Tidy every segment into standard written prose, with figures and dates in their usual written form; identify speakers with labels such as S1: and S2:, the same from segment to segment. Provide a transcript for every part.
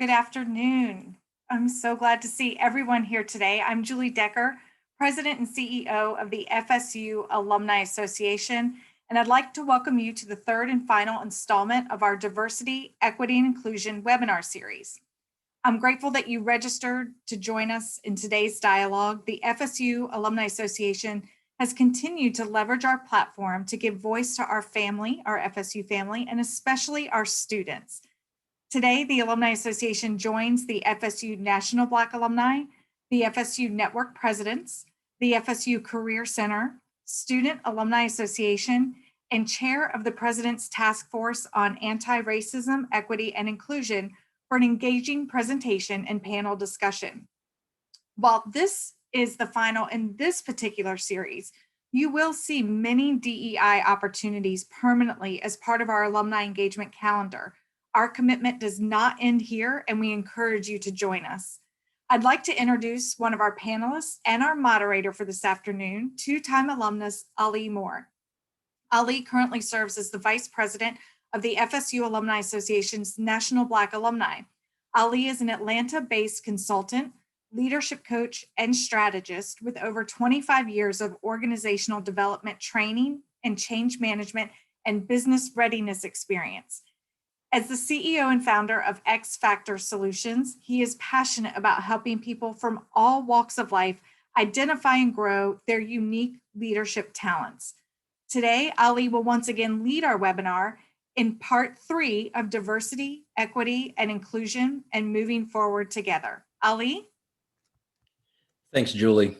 S1: Good afternoon. I'm so glad to see everyone here today. I'm Julie Decker, President and CEO of the FSU Alumni Association, and I'd like to welcome you to the third and final installment of our Diversity, Equity, and Inclusion webinar series. I'm grateful that you registered to join us in today's dialogue. The FSU Alumni Association has continued to leverage our platform to give voice to our family, our FSU family, and especially our students. Today, the Alumni Association joins the FSU National Black Alumni, the FSU Network Presidents, the FSU Career Center, Student Alumni Association, and Chair of the President's Task Force on Anti-Racism, Equity, and Inclusion for an engaging presentation and panel discussion. While this is the final in this particular series, you will see many DEI opportunities permanently as part of our alumni engagement calendar. Our commitment does not end here, and we encourage you to join us. I'd like to introduce one of our panelists and our moderator for this afternoon, two-time alumnus Ali Moore. Ali currently serves as the Vice President of the FSU Alumni Association's National Black Alumni. Ali is an Atlanta-based consultant, leadership coach, and strategist with over 25 years of organizational development training and change management and business readiness experience. As the CEO and founder of X Factor Solutions, he is passionate about helping people from all walks of life identify and grow their unique leadership talents. Today, Ali will once again lead our webinar in part 3 of Diversity, Equity, and Inclusion and Moving Forward Together. Ali?
S2: Thanks, Julie.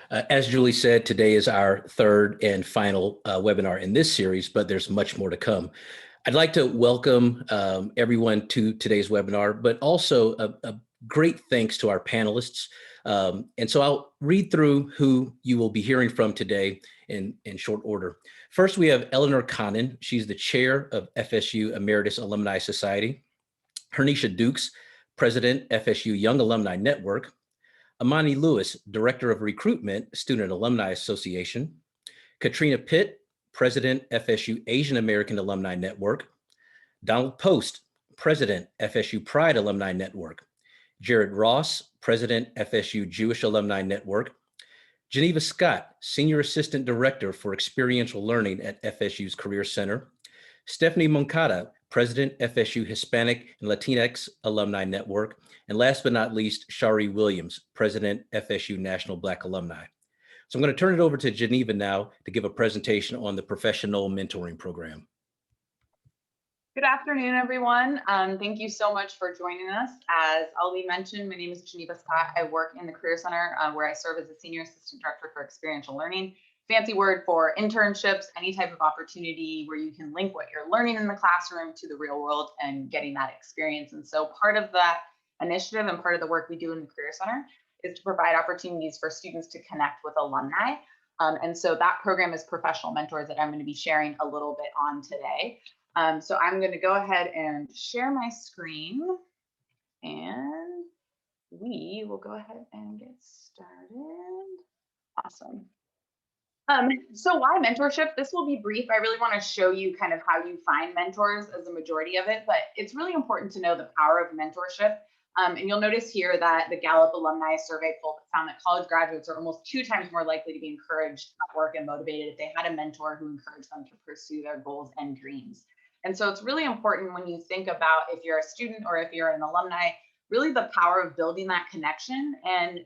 S2: As Julie said, today is our third and final webinar in this series, but there's much more to come. I'd like to welcome everyone to today's webinar, but also a great thanks to our panelists. And so I'll read through who you will be hearing from today in short order. First, we have Eleanor Connon. She's the chair of FSU Emeritus Alumni Society. Hernisha Dukes, president, FSU Young Alumni Network. Amani Lewis, director of Recruitment, Student Alumni Association. Katrina Pitt, President, FSU Asian American Alumni Network. Donald Post, President, FSU Pride Alumni Network. Jared Ross, President, FSU Jewish Alumni Network. Geneva Scott, Senior Assistant Director for Experiential Learning at FSU's Career Center. Stephanie Moncada, President, FSU Hispanic and Latinx Alumni Network. And last but not least, Shari Williams, President, FSU National Black Alumni. So I'm going to turn it over to Geneva now to give a presentation on the Professional Mentoring Program.
S3: Good afternoon, everyone. Thank you so much for joining us. As Ali mentioned, my name is Geneva Scott. I work in the Career Center where I serve as the Senior Assistant Director for Experiential Learning. Fancy word for internships, any type of opportunity where you can link what you're learning in the classroom to the real world and getting that experience. And so part of that initiative and part of the work we do in the Career Center is to provide opportunities for students to connect with alumni. And so that program is Professional Mentors that I'm going to be sharing a little bit on today. So I'm going to go ahead and share my screen and we will go ahead and get started. Awesome. So why mentorship? This will be brief. I really want to show you kind of how you find mentors as a majority of it, but it's really important to know the power of mentorship. And you'll notice here that the Gallup Alumni Survey found that college graduates are almost 2 times more likely to be encouraged at work and motivated if they had a mentor who encouraged them to pursue their goals and dreams. And so it's really important when you think about if you're a student or if you're an alumni, really the power of building that connection and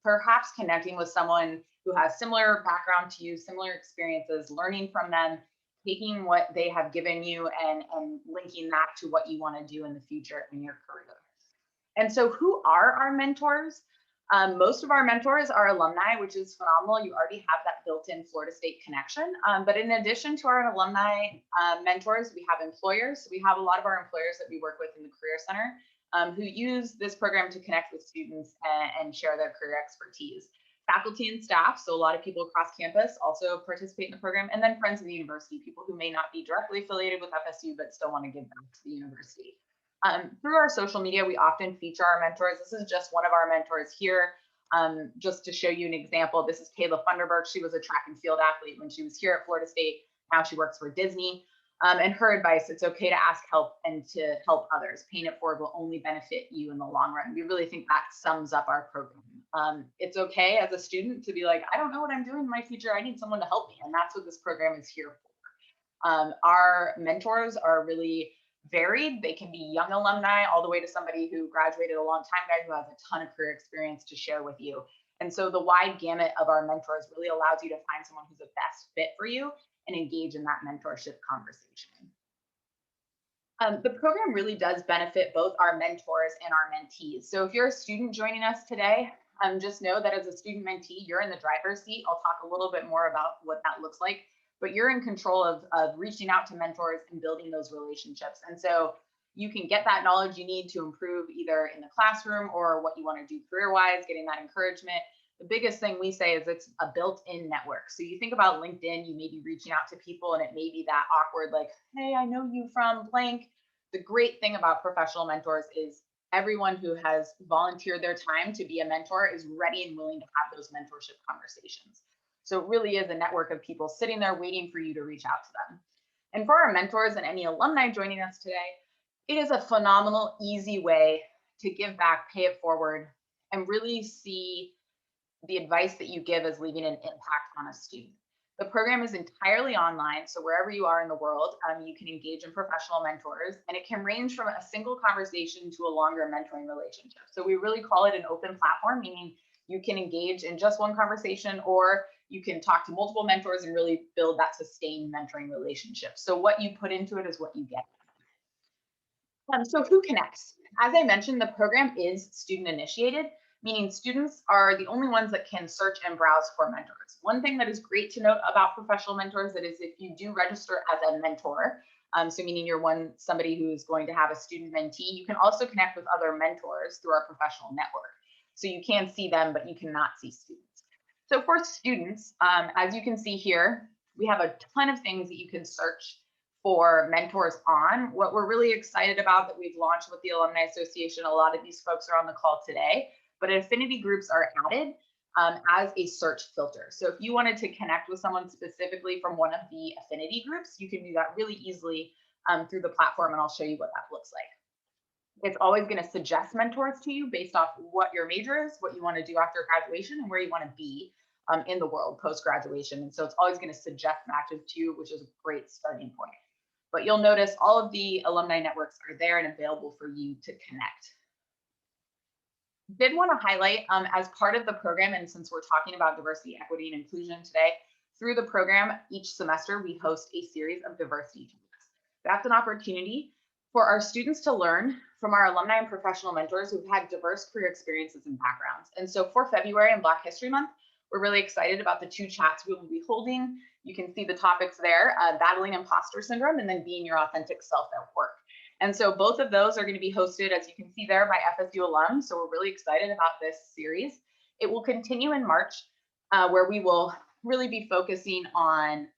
S3: perhaps connecting with someone who has similar background to you, similar experiences, learning from them, taking what they have given you and linking that to what you want to do in the future in your career. And so who are our mentors? Most of our mentors are alumni, which is phenomenal. You already have that built-in Florida State connection. But in addition to our alumni mentors, we have employers. So we have a lot of our employers that we work with in the Career Center who use this program to connect with students and share their career expertise. Faculty and staff, so a lot of people across campus also participate in the program, and then friends of the university, people who may not be directly affiliated with FSU, but still want to give back to the university. Through our social media, we often feature our mentors. This is just one of our mentors here. Just to show you an example, this is Kayla Funderburk. She was a track and field athlete when she was here at Florida State. Now she works for Disney. And her advice, it's okay to ask help and to help others. Paying it forward will only benefit you in the long run. We really think that sums up our program. It's okay as a student to be like, I don't know what I'm doing in my future. I need someone to help me. And that's what this program is here for. Our mentors are really varied. They can be young alumni all the way to somebody who graduated a long time ago who has a ton of career experience to share with you. And so the wide gamut of our mentors really allows you to find someone who's the best fit for you and engage in that mentorship conversation. The program really does benefit both our mentors and our mentees. So if you're a student joining us today, just know that as a student mentee, you're in the driver's seat. I'll talk a little bit more about what that looks like, but you're in control of reaching out to mentors and building those relationships. And so you can get that knowledge you need to improve either in the classroom or what you want to do career-wise, getting that encouragement. The biggest thing we say is it's a built-in network. So you think about LinkedIn, you may be reaching out to people and it may be that awkward, like, hey, I know you from blank. The great thing about professional mentors is everyone who has volunteered their time to be a mentor is ready and willing to have those mentorship conversations. So it really is a network of people sitting there waiting for you to reach out to them. And for our mentors and any alumni joining us today, it is a phenomenal, easy way to give back, pay it forward, and really see the advice that you give as leaving an impact on a student. The program is entirely online, so wherever you are in the world, you can engage in professional mentors, and it can range from a single conversation to a longer mentoring relationship. So we really call it an open platform, meaning you can engage in just one conversation, or you can talk to multiple mentors and really build that sustained mentoring relationship. So what you put into it is what you get. So who connects? As I mentioned, the program is student initiated, meaning students are the only ones that can search and browse for mentors. One thing that is great to note about professional mentors that is if you do register as a mentor, so meaning you're somebody who is going to have a student mentee, you can also connect with other mentors through our professional network. So you can see them, but you cannot see students. So for students, as you can see here, we have a ton of things that you can search for mentors on. What we're really excited about that we've launched with the Alumni Association, a lot of these folks are on the call today, but Affinity Groups are added as a search filter. So if you wanted to connect with someone specifically from one of the Affinity Groups, you can do that really easily through the platform, and I'll show you what that looks like. It's always going to suggest mentors to you based off what your major is, what you want to do after graduation, and where you want to be in the world post-graduation. And so it's always going to suggest matches to you, which is a great starting point. But you'll notice all of the alumni networks are there and available for you to connect. Did want to highlight as part of the program, and since we're talking about diversity, equity, and inclusion today, through the program, each semester we host a series of diversity talks. That's an opportunity for our students to learn from our alumni and professional mentors who've had diverse career experiences and backgrounds. And so for February and Black History Month, we're really excited about the 2 chats we will be holding. You can see the topics there, battling imposter syndrome and then being your authentic self at work. And so both of those are going to be hosted, as you can see there, by FSU alum. So we're really excited about this series. It will continue in March, where we will really be focusing on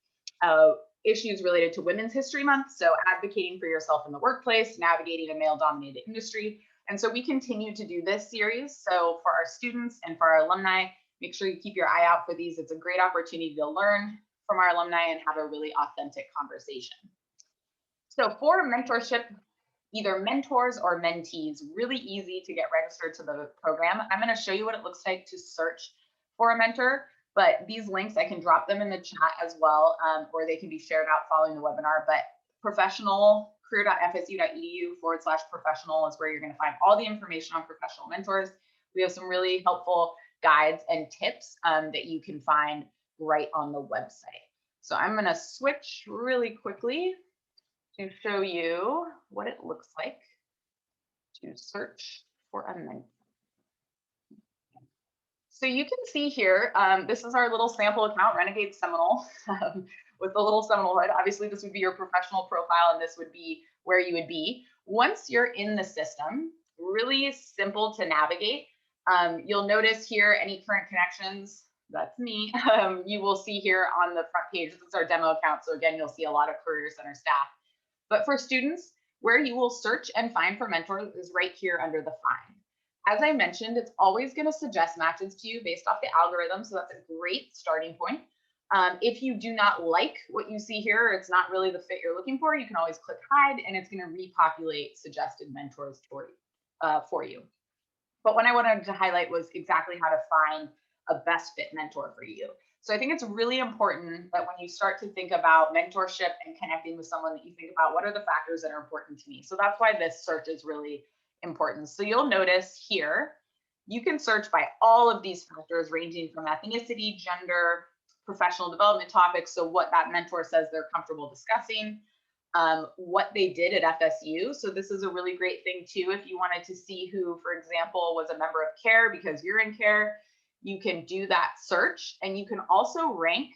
S3: issues related to Women's History Month. So advocating for yourself in the workplace, navigating a male-dominated industry. And so we continue to do this series. So for our students and for our alumni, make sure you keep your eye out for these. It's a great opportunity to learn from our alumni and have a really authentic conversation. So for mentorship, either mentors or mentees, really easy to get registered to the program. I'm going to show you what it looks like to search for a mentor, but these links, I can drop them in the chat as well, or they can be shared out following the webinar. But professional, career.fsu.edu/professional is where you're going to find all the information on professional mentors. We have some really helpful guides and tips that you can find right on the website. So I'm going to switch really quickly to show you what it looks like to search for a mentor. So you can see here, this is our little sample account, Renegade Seminole, with the little Seminole hood. Obviously, this would be your professional profile, and this would be where you would be. Once you're in the system, really simple to navigate. You'll notice here any current connections, that's me. You will see here on the front page, this is our demo account. So again, you'll see a lot of Career Center staff. But for students, where you will search and find for mentors is right here under the find. As I mentioned, it's always going to suggest matches to you based off the algorithm. So that's a great starting point. If you do not like what you see here, or it's not really the fit you're looking for, you can always click hide and it's going to repopulate suggested mentors for you. But what I wanted to highlight was exactly how to find a best fit mentor for you. So I think it's really important that when you start to think about mentorship and connecting with someone, that you think about what are the factors that are important to me. So that's why this search is really important. So you'll notice here, you can search by all of these factors ranging from ethnicity, gender, professional development topics. So what that mentor says they're comfortable discussing, what they did at FSU. So this is a really great thing too. If you wanted to see who, for example, was a member of CARE because you're in CARE, you can do that search, and you can also rank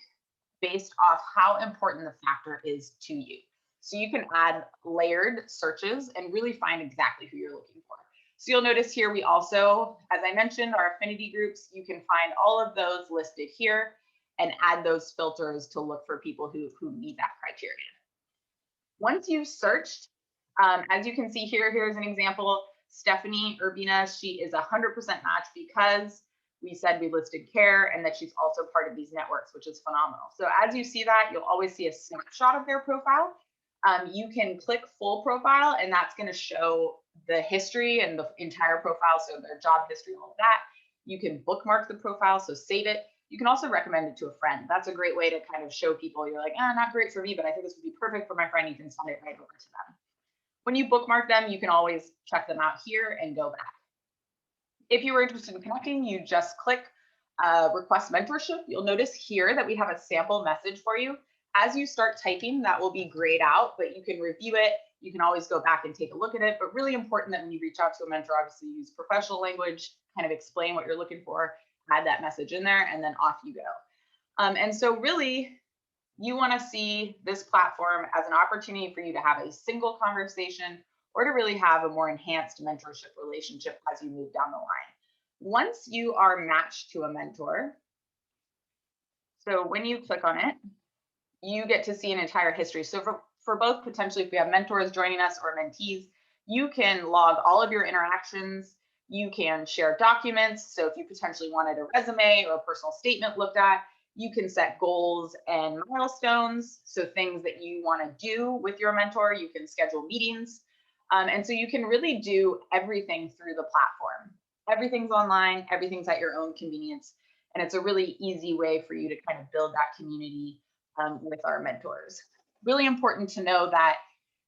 S3: based off how important the factor is to you. So you can add layered searches and really find exactly who you're looking for. So you'll notice here, we also, as I mentioned, our affinity groups, you can find all of those listed here and add those filters to look for people who meet that criteria. Once you've searched, as you can see here, here's an example. Stephanie Urbina, she is 100% match because we said we listed CARE and that she's also part of these networks, which is phenomenal. So as you see that, you'll always see a snapshot of their profile. You can click full profile, and that's going to show the history and the entire profile, so their job history, all of that. You can bookmark the profile, so save it. You can also recommend it to a friend. That's a great way to kind of show people, you're like, not great for me, but I think this would be perfect for my friend. You can send it right over to them. When you bookmark them, you can always check them out here and go back. If you were interested in connecting, you just click request mentorship. You'll notice here that we have a sample message for you. As you start typing, that will be grayed out, but you can review it. You can always go back and take a look at it, but really important that when you reach out to a mentor, obviously use professional language, kind of explain what you're looking for, add that message in there, and then off you go. And so really, you want to see this platform as an opportunity for you to have a single conversation or to really have a more enhanced mentorship relationship as you move down the line. Once you are matched to a mentor, so when you click on it, you get to see an entire history. So for both, potentially, if we have mentors joining us or mentees, you can log all of your interactions. You can share documents. So if you potentially wanted a resume or a personal statement looked at, you can set goals and milestones. So things that you want to do with your mentor, you can schedule meetings. And so you can really do everything through the platform. Everything's online, everything's at your own convenience. And it's a really easy way for you to kind of build that community with our mentors. Really important to know that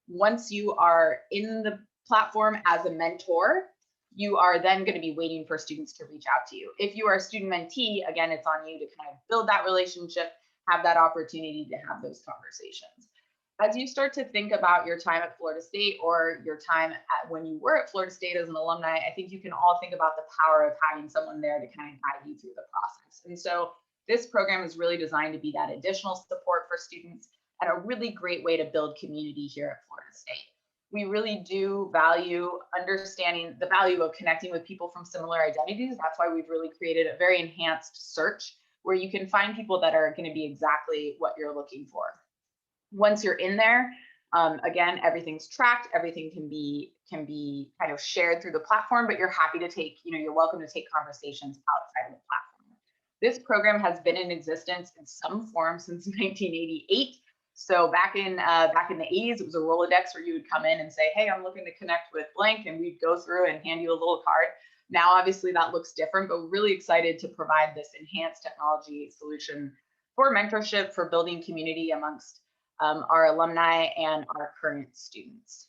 S3: once you are in the platform as a mentor, you are then going to be waiting for students to reach out to you. If you are a student mentee, again, it's on you to kind of build that relationship, have that opportunity to have those conversations. As you start to think about your time at Florida State or your time when you were at Florida State as an alumni, I think you can all think about the power of having someone there to kind of guide you through the process. And so this program is really designed to be that additional support for students and a really great way to build community here at Florida State. We really do value understanding the value of connecting with people from similar identities. That's why we've really created a very enhanced search where you can find people that are going to be exactly what you're looking for. Once you're in there, again, everything's tracked, everything can be kind of shared through the platform, but you're happy to take, you're welcome to take conversations outside of the platform. This program has been in existence in some form since 1988. So back in the 80s, it was a Rolodex where you would come in and say, hey, I'm looking to connect with blank, and we'd go through and hand you a little card. Now, obviously, that looks different, but we're really excited to provide this enhanced technology solution for mentorship, for building community amongst our alumni and our current students.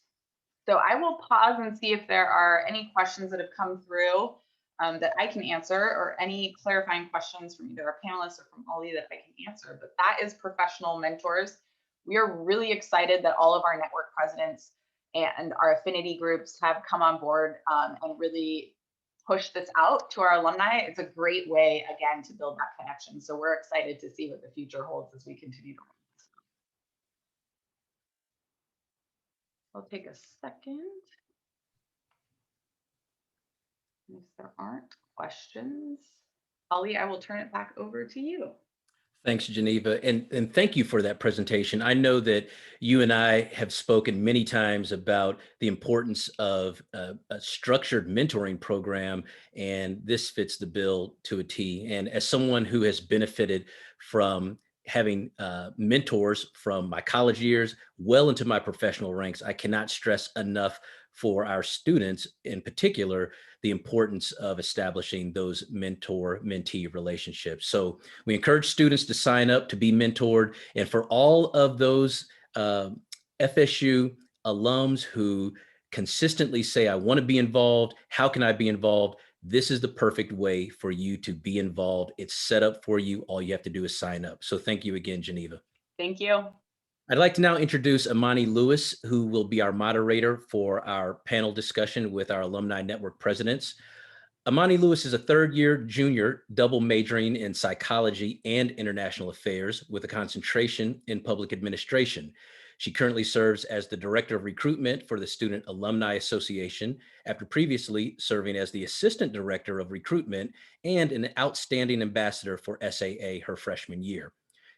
S3: So I will pause and see if there are any questions that have come through that I can answer, or any clarifying questions from either our panelists or from Ollie that I can answer. But that is professional mentors. We are really excited that all of our network presidents and our affinity groups have come on board and really push this out to our alumni. It's a great way, again, to build that connection. So we're excited to see what the future holds as we continue to. I'll take a second. If there aren't questions, Ollie, I will turn it back over to you.
S2: Thanks, Geneva, and thank you for that presentation. I know that you and I have spoken many times about the importance of a structured mentoring program, and this fits the bill to a T. And as someone who has benefited from having mentors from my college years well into my professional ranks, I cannot stress enough for our students in particular the importance of establishing those mentor-mentee relationships. So we encourage students to sign up to be mentored. And for all of those FSU alums who consistently say, I want to be involved, how can I be involved? This is the perfect way for you to be involved. It's set up for you. All you have to do is sign up. So thank you again, Geneva.
S3: Thank you.
S2: I'd like to now introduce Amani Lewis, who will be our moderator for our panel discussion with our Alumni Network presidents. Amani Lewis is a third-year junior, double majoring in psychology and international affairs with a concentration in public administration. She currently serves as the Director of Recruitment for the Student Alumni Association, after previously serving as the Assistant Director of Recruitment and an outstanding ambassador for SAA her freshman year.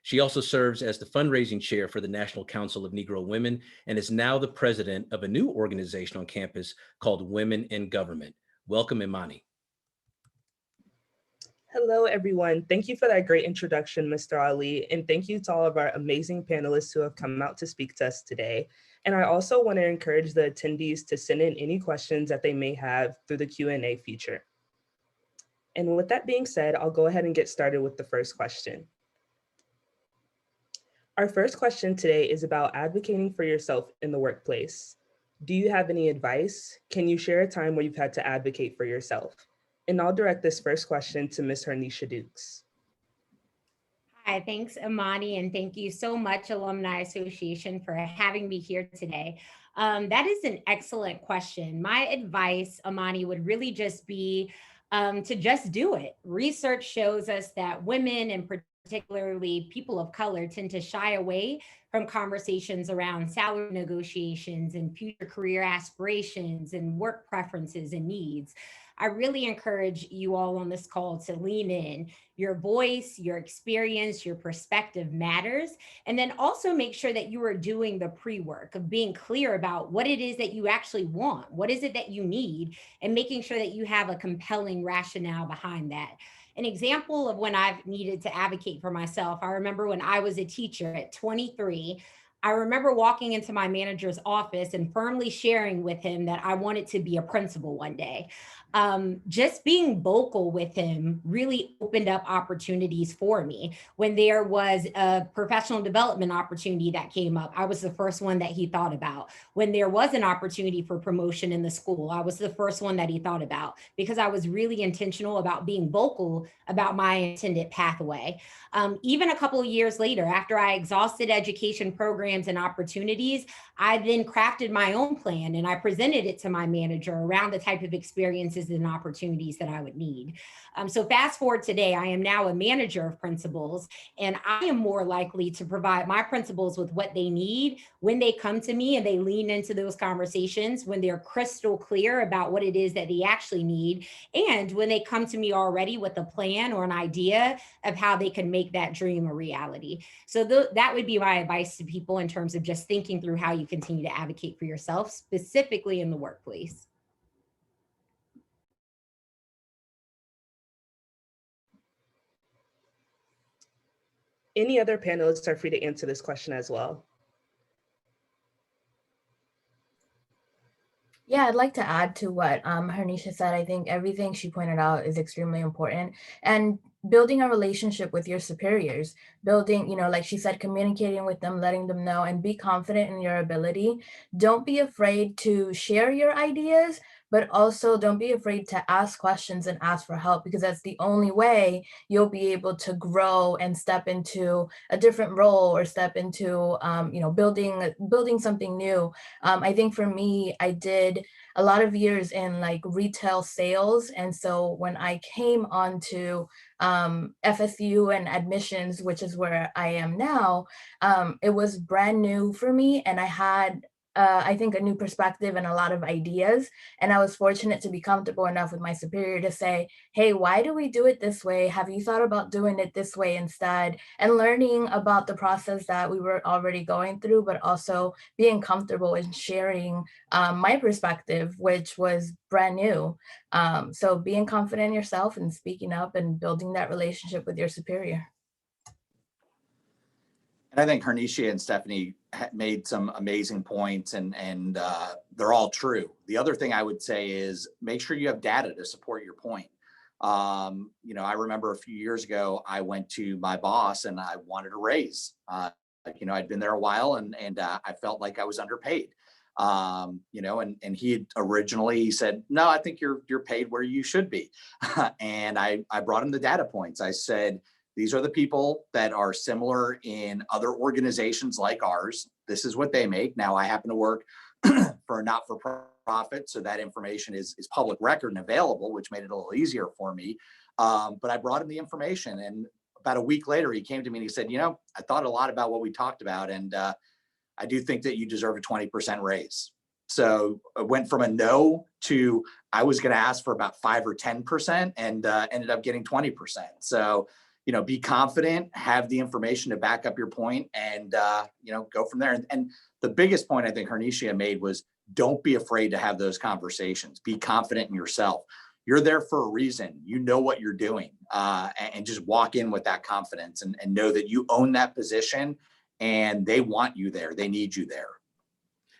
S2: She also serves as the fundraising chair for the National Council of Negro Women and is now the president of a new organization on campus called Women in Government. Welcome, Imani.
S4: Hello, everyone. Thank you for that great introduction, Mr. Ali, and thank you to all of our amazing panelists who have come out to speak to us today. And I also want to encourage the attendees to send in any questions that they may have through the Q&A feature. And with that being said, I'll go ahead and get started with the first question. Our first question today is about advocating for yourself in the workplace. Do you have any advice? Can you share a time where you've had to advocate for yourself? And I'll direct this first question to Ms. Hernisha Dukes.
S5: Hi, thanks, Amani, and thank you so much, Alumni Association, for having me here today. That is an excellent question. My advice, Amani, would really just be to just do it. Research shows us that women, and particularly people of color, tend to shy away from conversations around salary negotiations and future career aspirations and work preferences and needs. I really encourage you all on this call to lean in. Your voice, your experience, your perspective matters. And then also make sure that you are doing the pre-work of being clear about what it is that you actually want. What is it that you need? And making sure that you have a compelling rationale behind that. An example of when I've needed to advocate for myself, I remember when I was a teacher at 23, I remember walking into my manager's office and firmly sharing with him that I wanted to be a principal one day. Just being vocal with him really opened up opportunities for me. When there was a professional development opportunity that came up, I was the first one that he thought about. When there was an opportunity for promotion in the school, I was the first one that he thought about because I was really intentional about being vocal about my intended pathway. Even a couple of years later, after I exhausted education programs and opportunities, I then crafted my own plan and I presented it to my manager around the type of experiences and opportunities that I would need. So fast forward today, I am now a manager of principals, and I am more likely to provide my principals with what they need when they come to me and they lean into those conversations, when they're crystal clear about what it is that they actually need, and when they come to me already with a plan or an idea of how they can make that dream a reality. So that would be my advice to people in terms of just thinking through how you continue to advocate for yourself, specifically in the workplace.
S4: Any other panelists are free to answer this question as well.
S6: Yeah, I'd like to add to what Hernisha said. I think everything she pointed out is extremely important. And building a relationship with your superiors, building, like she said, communicating with them, letting them know, and be confident in your ability. Don't be afraid to share your ideas, but also don't be afraid to ask questions and ask for help, because that's the only way you'll be able to grow and step into a different role or step into, building something new. I think for me, I did a lot of years in like retail sales. And so when I came onto FSU and admissions, which is where I am now, it was brand new for me. And I had I think a new perspective and a lot of ideas. And I was fortunate to be comfortable enough with my superior to say, hey, why do we do it this way? Have you thought about doing it this way instead? And learning about the process that we were already going through, but also being comfortable in sharing my perspective, which was brand new. So being confident in yourself and speaking up and building that relationship with your superior.
S7: And I think Hernicia and Stephanie made some amazing points, and they're all true. The other thing I would say is make sure you have data to support your point. I remember a few years ago, I went to my boss and I wanted a raise. I'd been there a while, and I felt like I was underpaid. And he had originally said, no, I think you're paid where you should be. And I brought him the data points. I said, these are the people that are similar in other organizations like ours. This is what they make. Now, I happen to work for a not-for-profit, so that information is public record and available, which made it a little easier for me. But I brought him the information, and about a week later, he came to me and he said, I thought a lot about what we talked about, and I do think that you deserve a 20% raise. So it went from a no to I was going to ask for about 5 or 10%, and ended up getting 20%. So be confident, have the information to back up your point, and go from there. And the biggest point I think Hernicia made was, don't be afraid to have those conversations. Be confident in yourself. You're there for a reason. You know what you're doing, and just walk in with that confidence, and know that you own that position, and they want you there. They need you there.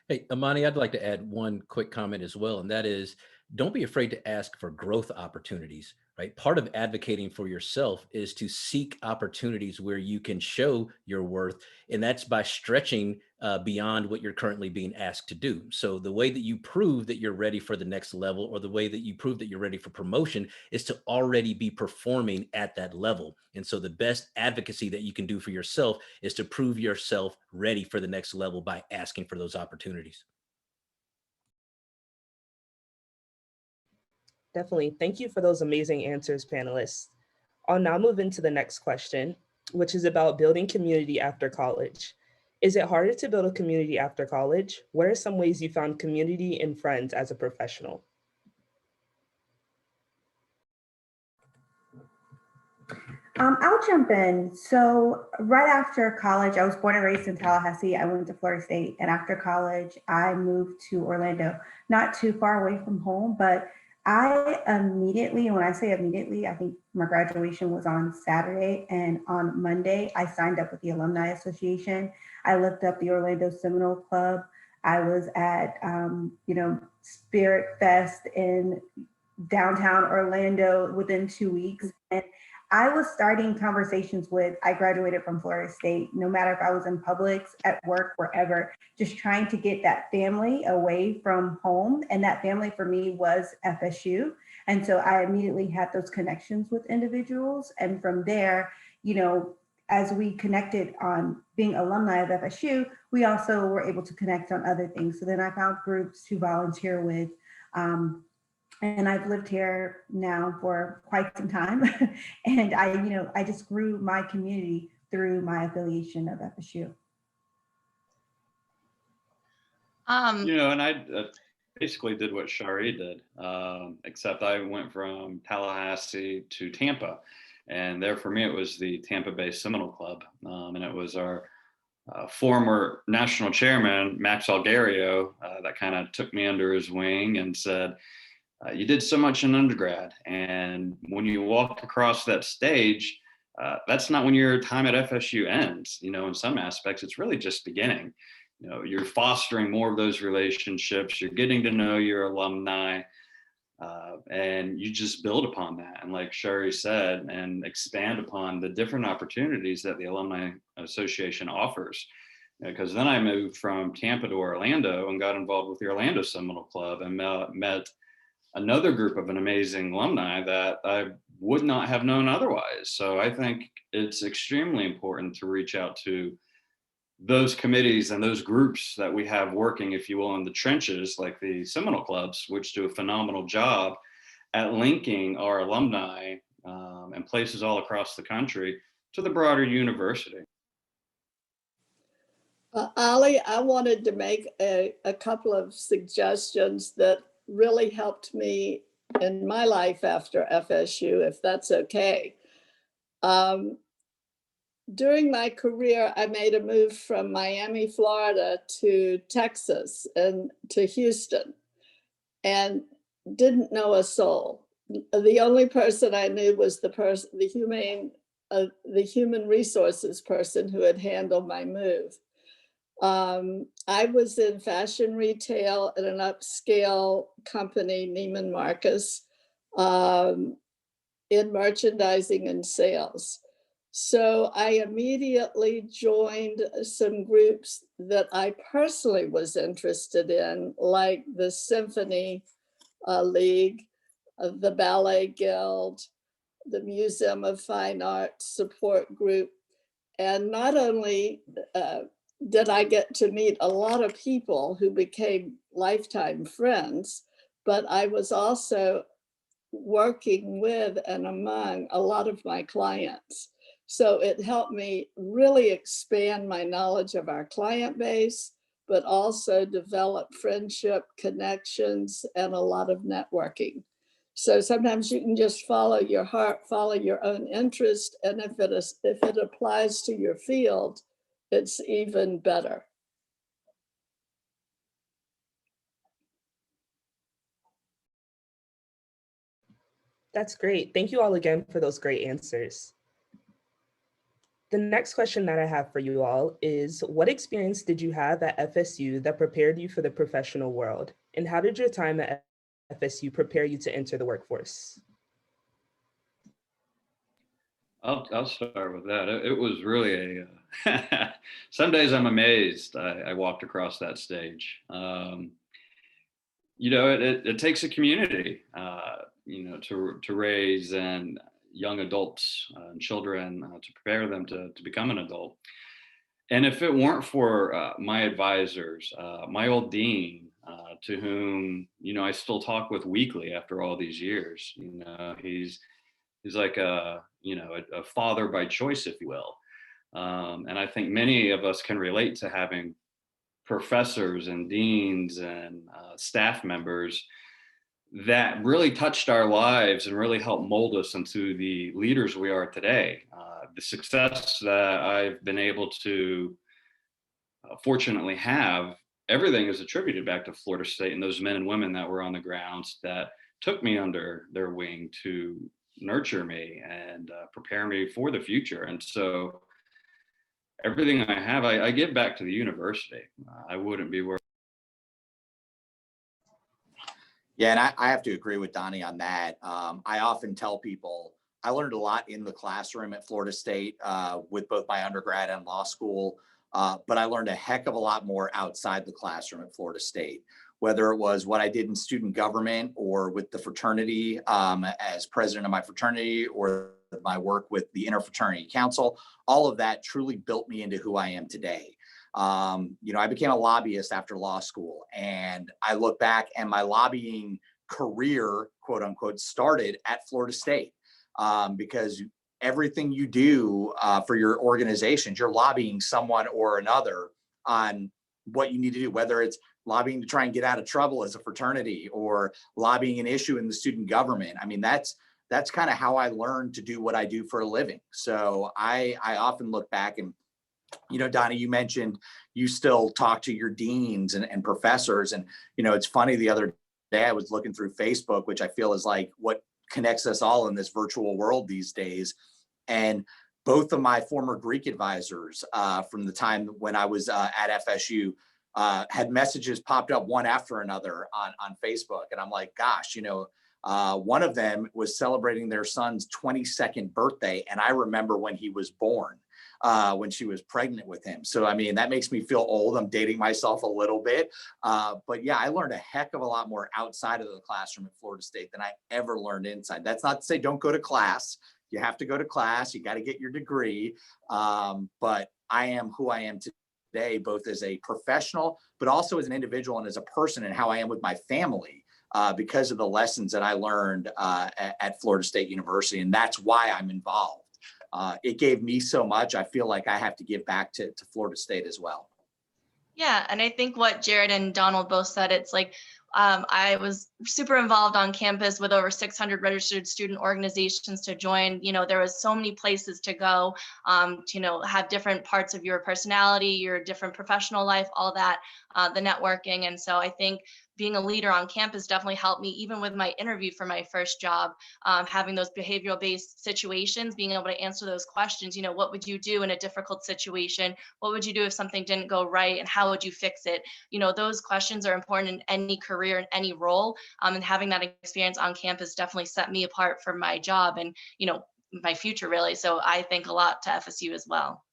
S2: Hey, Amani, I'd like to add one quick comment as well, and that is, don't be afraid to ask for growth opportunities, right? Part of advocating for yourself is to seek opportunities where you can show your worth, and that's by stretching beyond what you're currently being asked to do. So the way that you prove that you're ready for the next level, or the way that you prove that you're ready for promotion, is to already be performing at that level. And so the best advocacy that you can do for yourself is to prove yourself ready for the next level by asking for those opportunities.
S4: Definitely. Thank you for those amazing answers, panelists. I'll now move into the next question, which is about building community after college. Is it harder to build a community after college? What are some ways you found community and friends as a professional?
S8: I'll jump in. So right after college, I was born and raised in Tallahassee. I went to Florida State, and after college, I moved to Orlando, not too far away from home, but I immediately, and when I say immediately, I think my graduation was on Saturday, and on Monday, I signed up with the Alumni Association. I looked up the Orlando Seminole Club. I was at, Spirit Fest in downtown Orlando within 2 weeks. And I was starting conversations with, I graduated from Florida State, no matter if I was in Publix, at work, wherever, just trying to get that family away from home. And that family for me was FSU. And so I immediately had those connections with individuals. And from there, as we connected on being alumni of FSU, we also were able to connect on other things. So then I found groups to volunteer with. And I've lived here now for quite some time. And I just grew my community through my affiliation of FSU.
S9: And I basically did what Shari did, except I went from Tallahassee to Tampa. And there for me, it was the Tampa Bay Seminole Club. And it was our former national chairman, Max Algario, that kind of took me under his wing and said, you did so much in undergrad, and when you walk across that stage, that's not when your time at FSU ends. In some aspects, it's really just beginning. You're fostering more of those relationships, you're getting to know your alumni, and you just build upon that. And like Shari said, and expand upon the different opportunities that the Alumni Association offers. Because then I moved from Tampa to Orlando and got involved with the Orlando Seminole Club, and met another group of an amazing alumni that I would not have known otherwise. So I think it's extremely important to reach out to those committees and those groups that we have working, if you will, in the trenches, like the Seminole Clubs, which do a phenomenal job at linking our alumni and places all across the country to the broader university.
S10: Ali, I wanted to make a couple of suggestions that really helped me in my life after FSU, if that's okay. During my career, I made a move from Miami, Florida to Texas and to Houston, and didn't know a soul. The only person I knew was the Humane the human resources person who had handled my move. I was in fashion retail at an upscale company, Neiman Marcus, in merchandising and sales. So I immediately joined some groups that I personally was interested in, like the Symphony League, the Ballet Guild, the Museum of Fine Arts Support Group. And not only did I get to meet a lot of people who became lifetime friends, but I was also working with and among a lot of my clients. So it helped me really expand my knowledge of our client base, but also develop friendship, connections, and a lot of networking. So sometimes you can just follow your heart, follow your own interest, and if it applies to your field, it's even better.
S4: That's great. Thank you all again for those great answers. The next question that I have for you all is, what experience did you have at FSU that prepared you for the professional world? And how did your time at FSU prepare you to enter the workforce?
S9: I'll start with that. It was really a, some days I'm amazed I walked across that stage. You know, it takes a community, you know, to raise and young adults and children to prepare them to become an adult. And if it weren't for my advisors, my old dean, to whom, you know, I still talk with weekly after all these years, you know, he's like a, you know, a father by choice, if you will. And I think many of us can relate to having professors and deans and staff members that really touched our lives and really helped mold us into the leaders we are today. The success that I've been able to fortunately have, everything is attributed back to Florida State and those men and women that were on the grounds that took me under their wing to nurture me and prepare me for the future. And so everything I have, I give back to the university. I wouldn't be where.
S7: Yeah, and I have to agree with Donnie on that. I often tell people I learned a lot in the classroom at Florida State with both my undergrad and law school, but I learned a heck of a lot more outside the classroom at Florida State, whether it was what I did in student government or with the fraternity as president of my fraternity, or my work with the Interfraternity Council. All of that truly built me into who I am today. You know, I became a lobbyist after law school, and I look back and my lobbying career, quote unquote, started at Florida State because everything you do for your organizations, you're lobbying someone or another on what you need to do, whether it's lobbying to try and get out of trouble as a fraternity or lobbying an issue in the student government. I mean, that's kind of how I learned to do what I do for a living. So I often look back and, you know, Donnie, you mentioned you still talk to your deans and professors. And, you know, it's funny, the other day I was looking through Facebook, which I feel is like what connects us all in this virtual world these days. And both of my former Greek advisors from the time when I was at FSU had messages popped up one after another on Facebook. And I'm like, gosh, you know, one of them was celebrating their son's 22nd birthday. And I remember when he was born, when she was pregnant with him. So, I mean, that makes me feel old. I'm dating myself a little bit. But yeah, I learned a heck of a lot more outside of the classroom at Florida State than I ever learned inside. That's not to say don't go to class. You have to go to class. You got to get your degree. But I am who I am today, both as a professional, but also as an individual and as a person, and how I am with my family. Because of the lessons that I learned at Florida State University. And that's why I'm involved. It gave me so much. I feel like I have to give back to Florida State as well.
S11: Yeah, and I think what Jared and Donald both said, it's like I was super involved on campus with over 600 registered student organizations to join. You know, there was so many places to go, to, you know, have different parts of your personality, your different professional life, all that, the networking. And so I think being a leader on campus definitely helped me, even with my interview for my first job, having those behavioral based situations, being able to answer those questions. What would you do in a difficult situation? What would you do if something didn't go right, and how would you fix it? Those questions are important in any career, in any role. And having that experience on campus definitely set me apart for my job and, my future, really. So I thank a lot to FSU as well.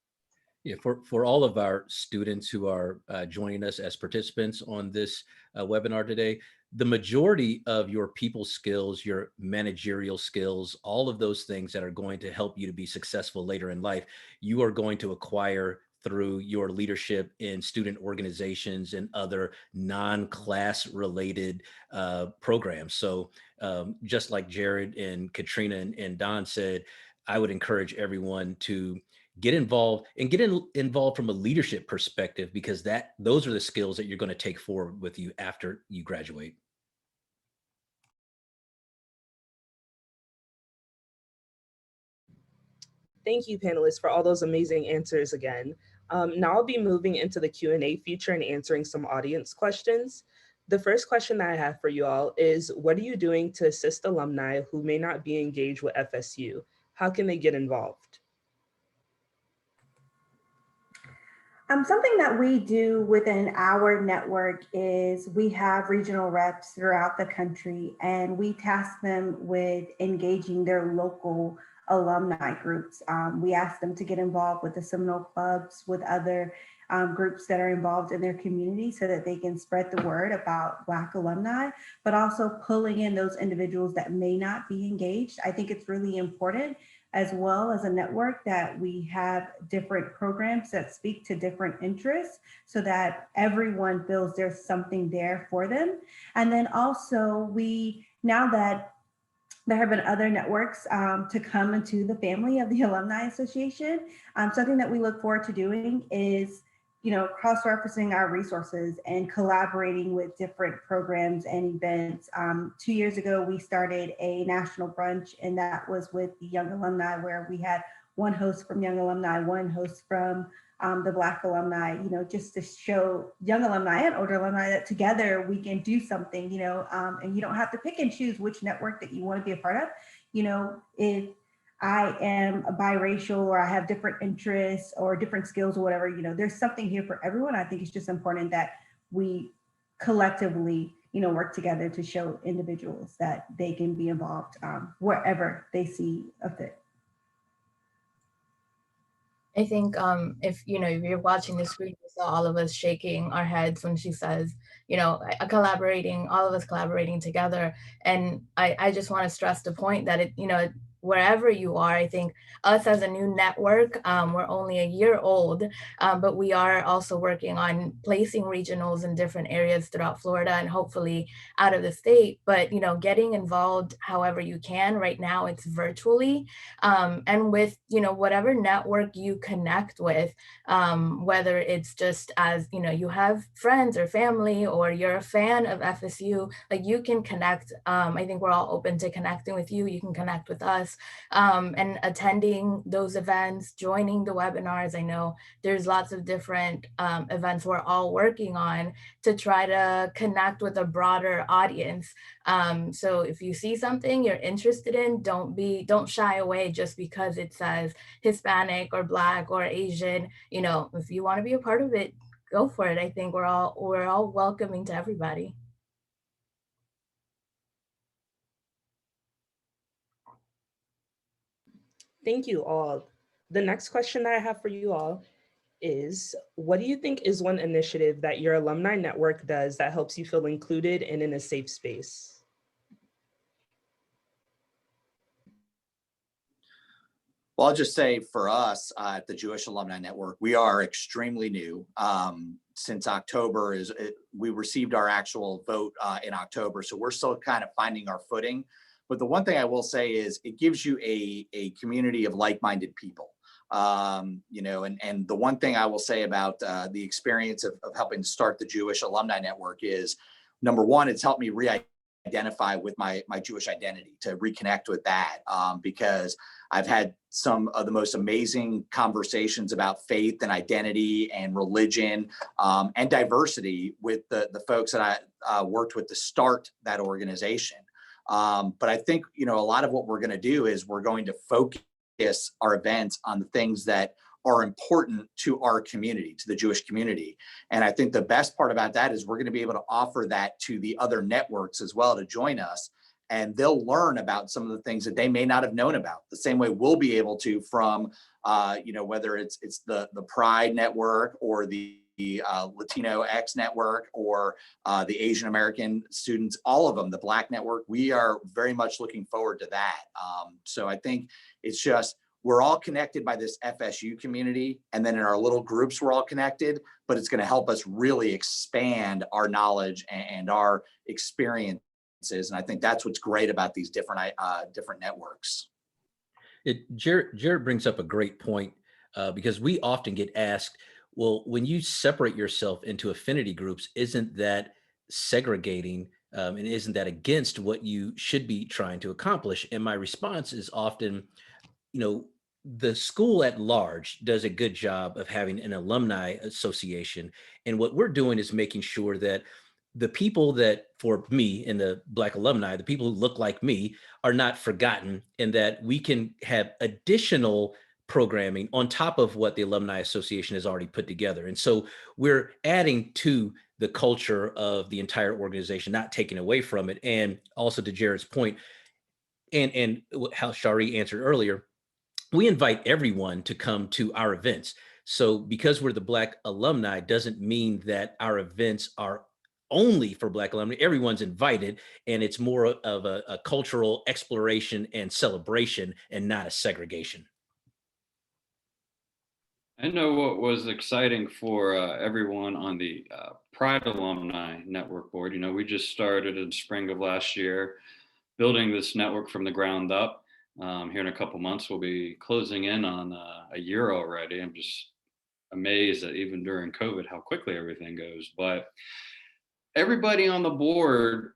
S2: Yeah, for all of our students who are joining us as participants on this webinar today, the majority of your people skills, your managerial skills, all of those things that are going to help you to be successful later in life, you are going to acquire through your leadership in student organizations and other non-class related programs. So just like Jared and Katrina and Don said, I would encourage everyone to get involved and get involved from a leadership perspective, because those are the skills that you're going to take forward with you after you graduate.
S4: Thank you, panelists, for all those amazing answers again. Now I'll be moving into the Q&A feature and answering some audience questions. The first question that I have for you all is, what are you doing to assist alumni who may not be engaged with FSU? How can they get involved?
S8: Something that we do within our network is we have regional reps throughout the country, and we task them with engaging their local alumni groups. We ask them to get involved with the Seminole clubs, with other groups that are involved in their community, so that they can spread the word about Black alumni, but also pulling in those individuals that may not be engaged. I think it's really important, as well as a network, that we have different programs that speak to different interests, so that everyone feels there's something there for them. And then also, now that there have been other networks to come into the family of the Alumni Association, something that we look forward to doing is cross-referencing our resources and collaborating with different programs and events. 2 years ago, we started a national brunch, and that was with the Young Alumni, where we had one host from Young Alumni, one host from the Black alumni, just to show young alumni and older alumni that together we can do something, and you don't have to pick and choose which network that you want to be a part of. If I am biracial, or I have different interests or different skills or whatever, there's something here for everyone. I think it's just important that we collectively, work together to show individuals that they can be involved wherever they see a fit.
S6: I think if you're watching the screen, you saw all of us shaking our heads when she says, collaborating, all of us collaborating together. And I just want to stress the point that wherever you are, I think us as a new network, we're only a year old, but we are also working on placing regionals in different areas throughout Florida and hopefully out of the state. But, getting involved however you can. Right now it's virtually, and with, whatever network you connect with, whether it's just as, you have friends or family, or you're a fan of FSU, like you can connect. I think we're all open to connecting with you. You can connect with us. And attending those events, joining the webinars. I know there's lots of different events we're all working on to try to connect with a broader audience. So if you see something you're interested in, don't shy away just because it says Hispanic or Black or Asian. If you want to be a part of it, go for it. I think we're all welcoming to everybody.
S4: Thank you all. The next question that I have for you all is, what do you think is one initiative that your alumni network does that helps you feel included and in a safe space?
S7: Well, I'll just say for us at the Jewish Alumni Network, we are extremely new. Since October we received our actual vote in October, so we're still kind of finding our footing. But the one thing I will say is it gives you a community of like-minded people. And the one thing I will say about the experience of helping to start the Jewish Alumni Network is, number one, it's helped me identify with my Jewish identity, to reconnect with that, because I've had some of the most amazing conversations about faith and identity and religion, and diversity with the folks that I worked with to start that organization. But I think, a lot of what we're going to do is we're going to focus our events on the things that are important to our community, to the Jewish community. And I think the best part about that is we're going to be able to offer that to the other networks as well to join us. And they'll learn about some of the things that they may not have known about, the same way we'll be able to from, whether it's the Pride Network or the Latino X Network or the Asian American students, all of them, the Black Network. We are very much looking forward to that. So I think it's just, we're all connected by this FSU community, and then in our little groups, we're all connected, but it's going to help us really expand our knowledge and our experiences. And I think that's what's great about these different networks.
S2: Jared brings up a great point, because we often get asked, well, when you separate yourself into affinity groups, isn't that segregating? And isn't that against what you should be trying to accomplish? And my response is often, the school at large does a good job of having an alumni association. And what we're doing is making sure that the people that, for me in the Black alumni, the people who look like me are not forgotten, and that we can have additional programming on top of what the Alumni Association has already put together. And so we're adding to the culture of the entire organization, not taking away from it. And also to Jared's point, and how Shari answered earlier, we invite everyone to come to our events. So because we're the Black alumni doesn't mean that our events are only for Black alumni. Everyone's invited, and it's more of a cultural exploration and celebration and not a segregation.
S9: I know what was exciting for everyone on the Pride Alumni Network board. We just started in spring of last year, building this network from the ground up. Here in a couple months, we'll be closing in on a year already. I'm just amazed that even during COVID, how quickly everything goes. But everybody on the board,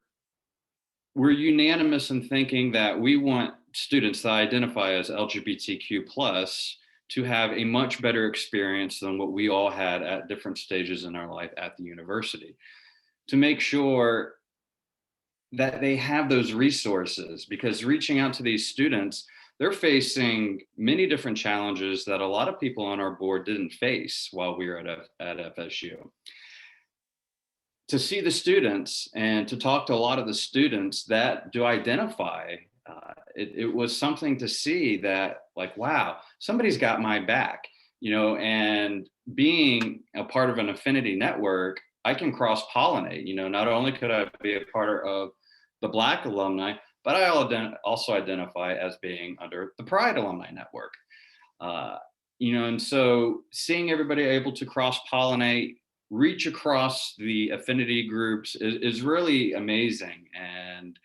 S9: we're unanimous in thinking that we want students that identify as LGBTQ+ to have a much better experience than what we all had at different stages in our life at the university, to make sure that they have those resources, because reaching out to these students, they're facing many different challenges that a lot of people on our board didn't face while we were at FSU. To see the students and to talk to a lot of the students that do identify, it was something to see that, like, wow, somebody's got my back, and being a part of an affinity network, I can cross-pollinate. Not only could I be a part of the Black alumni, but I also identify as being under the Pride Alumni Network. And so seeing everybody able to cross-pollinate, reach across the affinity groups is really amazing. And,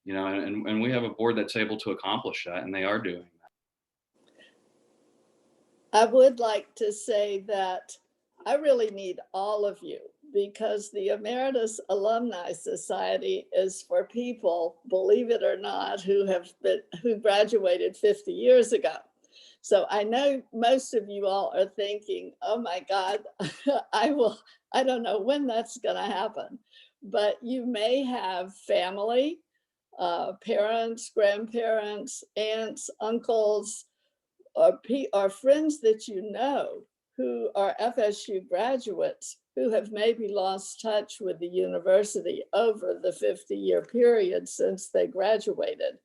S9: and we have a board that's able to accomplish that, and they are doing that.
S10: I would like to say that I really need all of you, because the Emeritus Alumni Society is for people, believe it or not, who graduated 50 years ago. So I know most of you all are thinking, oh my God, I don't know when that's going to happen. But you may have family, parents, grandparents, aunts, uncles, or friends that you know who are FSU graduates who have maybe lost touch with the university over the 50-year period since they graduated.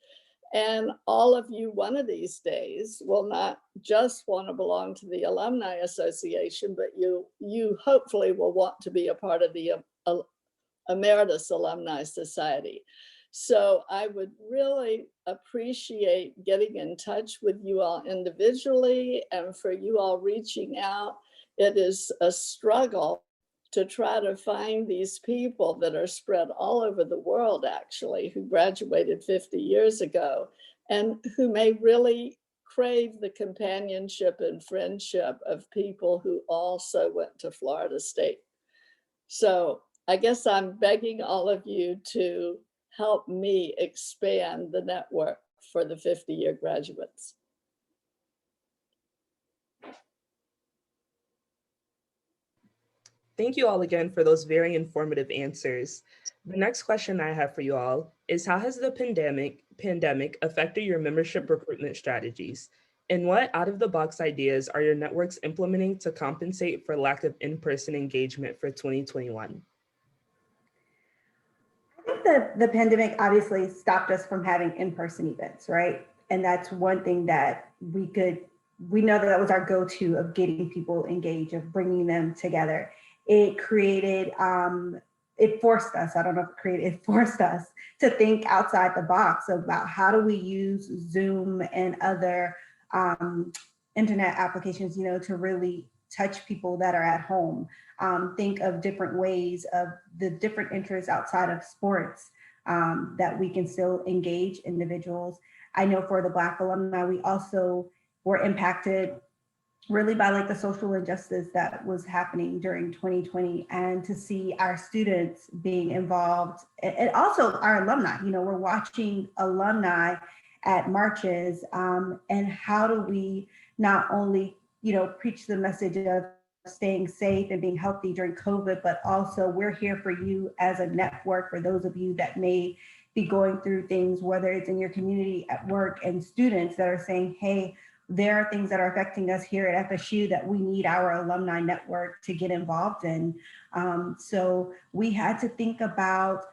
S10: And all of you one of these days will not just want to belong to the Alumni Association, but you hopefully will want to be a part of the Emeritus Alumni Society. So I would really appreciate getting in touch with you all individually, and for you all reaching out. It is a struggle to try to find these people that are spread all over the world, actually, who graduated 50 years ago and who may really crave the companionship and friendship of people who also went to Florida State. So I guess I'm begging all of you to help me expand the network for the 50-year graduates.
S4: Thank you all again for those very informative answers. The next question I have for you all is, how has the pandemic affected your membership recruitment strategies? And what out-of-the-box ideas are your networks implementing to compensate for lack of in-person engagement for 2021?
S8: I think the pandemic obviously stopped us from having in-person events, right? And that's one thing that we know that was our go-to of getting people engaged, of bringing them together. It created, it forced us, I don't know if it forced us to think outside the box about how do we use Zoom and other internet applications, to really touch people that are at home. Think of different ways of the different interests outside of sports that we can still engage individuals. I know for the Black alumni, we also were impacted really by like the social injustice that was happening during 2020, and to see our students being involved, and also our alumni. We're watching alumni at marches, and how do we not only preach the message of staying safe and being healthy during COVID, but also we're here for you as a network, for those of you that may be going through things, whether it's in your community, at work, and students that are saying, hey, there are things that are affecting us here at FSU that we need our alumni network to get involved in. So we had to think about,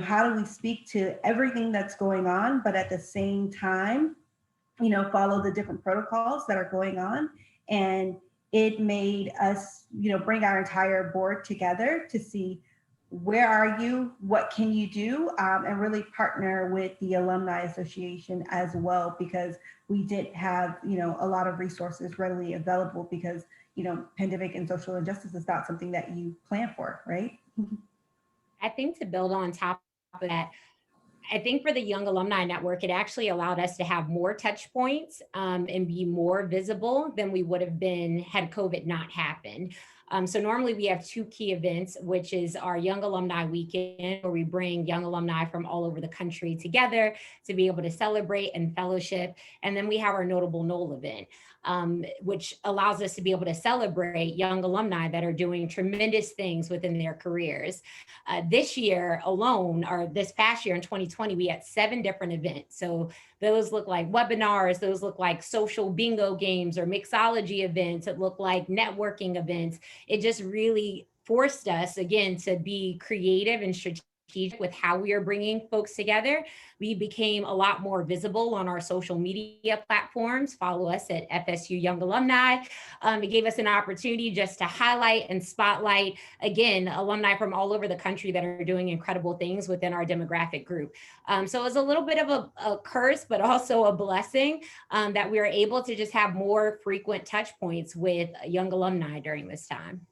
S8: how do we speak to everything that's going on, but at the same time, follow the different protocols that are going on. And it made us, bring our entire board together to see, where are you, what can you do, and really partner with the Alumni Association as well, because we didn't have, a lot of resources readily available, because, pandemic and social injustice is not something that you plan for, right?
S5: I think to build on top of that, I think for the Young Alumni Network, it actually allowed us to have more touch points and be more visible than we would have been had COVID not happened. So normally we have two key events, which is our Young Alumni Weekend, where we bring young alumni from all over the country together to be able to celebrate and fellowship. And then we have our Notable NOL event, which allows us to be able to celebrate young alumni that are doing tremendous things within their careers. This year alone, or this past year in 2020, we had 7 different events. So those look like webinars, those look like social bingo games or mixology events, it look like networking events. It just really forced us, again, to be creative and strategic with how we are bringing folks together. We became a lot more visible on our social media platforms. Follow us at FSU Young Alumni. It gave us an opportunity just to highlight and spotlight, again, alumni from all over the country that are doing incredible things within our demographic group. So it was a little bit of a curse, but also a blessing that we were able to just have more frequent touch points with young alumni during this time.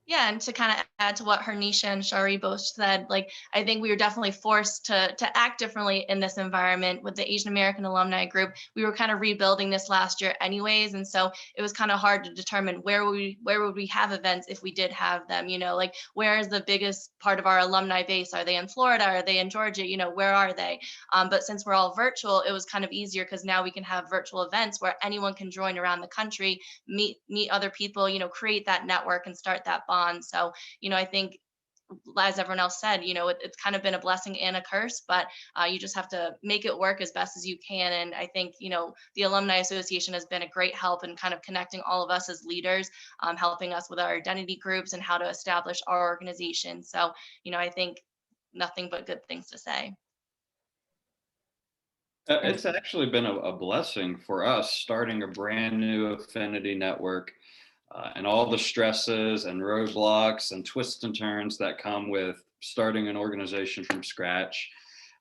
S11: Yeah, and to kind of add to what Hernisha and Shari both said, like, I think we were definitely forced to act differently in this environment with the Asian American alumni group. We were kind of rebuilding this last year anyways, and so it was kind of hard to determine where would we have events if we did have them, like where is the biggest part of our alumni base? Are they in Florida? Are they in Georgia? Where are they? But since we're all virtual, it was kind of easier because now we can have virtual events where anyone can join around the country, meet other people, create that network and start that bond. So, I think, as everyone else said, it's kind of been a blessing and a curse, but you just have to make it work as best as you can. And I think, the Alumni Association has been a great help in kind of connecting all of us as leaders, helping us with our identity groups and how to establish our organization. So, I think nothing but good things to say.
S9: It's actually been a blessing for us starting a brand new affinity network. And all the stresses and roadblocks and twists and turns that come with starting an organization from scratch.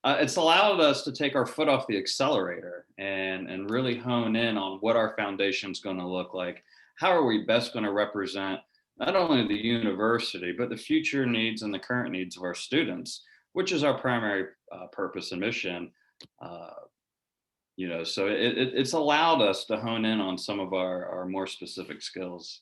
S9: It's allowed us to take our foot off the accelerator and really hone in on what our foundation is going to look like. How are we best going to represent not only the university, but the future needs and the current needs of our students, which is our primary purpose and mission. So it's allowed us to hone in on some of our more specific skills.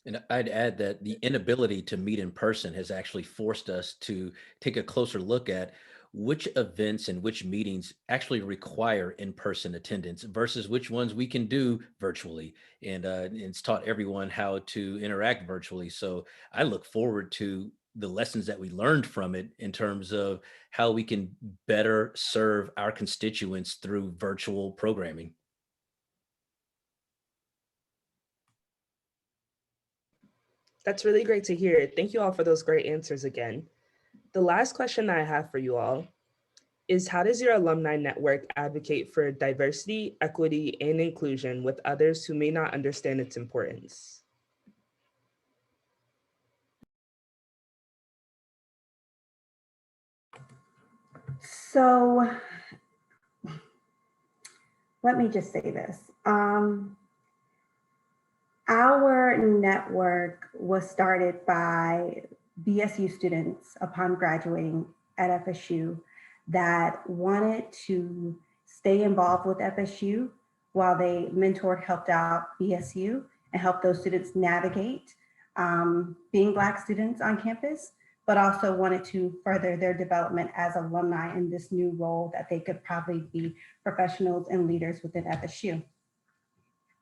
S2: And I'd add that the inability to meet in person has actually forced us to take a closer look at which events and which meetings actually require in-person attendance versus which ones we can do virtually. And it's taught everyone how to interact virtually. So I look forward to the lessons that we learned from it in terms of how we can better serve our constituents through virtual programming.
S4: That's really great to hear. Thank you all for those great answers again. The last question I have for you all is, how does your alumni network advocate for diversity, equity, and inclusion with others who may not understand its importance?
S8: So let me just say this. Our network was started by BSU students upon graduating at FSU that wanted to stay involved with FSU while they mentored, helped out BSU, and helped those students navigate being Black students on campus, but also wanted to further their development as alumni in this new role that they could probably be professionals and leaders within FSU.